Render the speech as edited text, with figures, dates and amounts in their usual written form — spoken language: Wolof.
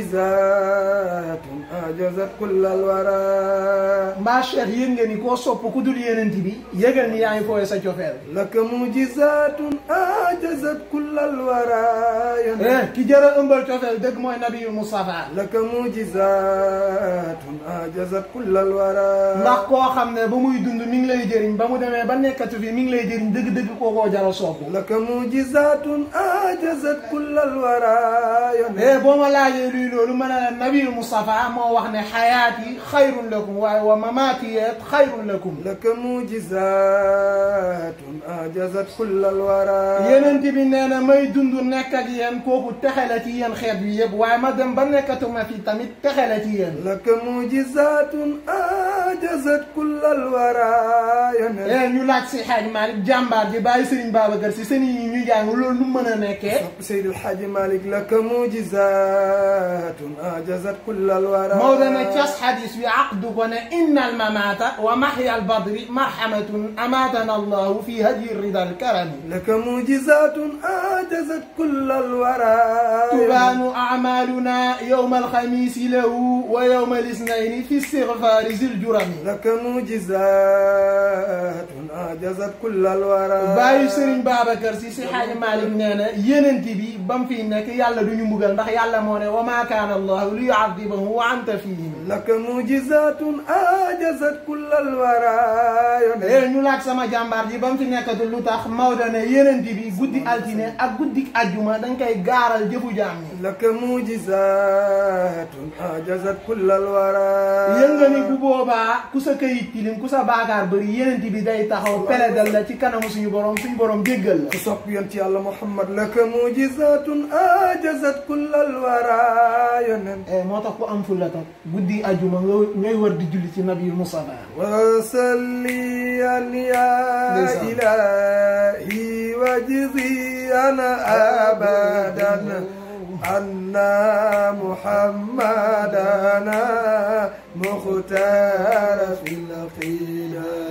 معجزات أعجزت كل الورى mbaa Cheikh yëg nga ni koo sopp ku dul yenent bi yëgal ni yaa ngi fooye sa cofeel لك معجزات أعجزت كل الورى ki jëra ëmbal cofeel dëgg mooy nabiyul Mustafa لك معجزات أعجزت كل الورى ndax koo xam ne ba muy dund mi ngi lay jëriñ ba mu demee ba nekkatu fi mi ngi lay jëriñ dëgg-dëgg kookoo jara sopp لك معجزات أعجزت كل الورى boo ma laajee luy loolu mën a la nabiyul Mustafa moo wax ne xayaati xayrun lakum waaye wa mamaati xayrun lakum لك معجزات أعجزت كل الورى yenent bi nee na may dund nekk ak yéen kooku texe la ci yéen xeet bi yëpp waaye ma dem ba nekkatuma fi tamit texe la ci yéen لك معجزات أعجزت كل الورى ñu laaj si Xaaj Maalik jàmbaar ji bàyyi Sëriñ Babacar Si sëriñ yi ñu jàng loolu nu mën a nekkee سيد الحاج مالك لك معجزات أعجزت كل الورى Maodo ne cas xadis bi aqdu ko ne inna al mamata wa mahya al badri marhamatun amatana allahu fi hadi rida al karami لك معجزات أعجزت كل الورى تبان أعمالنا يوم الخميس له ويوم الاثنين في استغفار ذي الجرم لك معجزات أعجزت كل الورى bàyyi Sëriñ Babacar Si si Xaaji Maalik nee na yenent bi ba mu fi nekk yàlla duñu mbugal ndax yàlla moo ne wa maa kaana allahu li yu'adhibahum wa anta fihim لك معجزات أعجزت كل الورى ñu laaj sama jàmbaar ji ba mu fi nekkatul lu tax Maodo ne yenent bi guddi altine ak guddi ajjuma dañ koy gaaral jëfu jaam ñi لك معجزات أعجزت كل الورى yëg nga ni bu boobaa ku sa këyit tilim ku sa baakaar bëri yenent bi day taxaw peledal la ci kanamu suñu borom jéggal la صب ينتي على محمد لك معجزات أعجزت كل الورى moo tax ku am fulla tak guddi ajjuma ngay war di julli ci nabiyul Mustafa وصليا يا إلهي وجزينا أبدا أن محمدنا مختار في الخلاف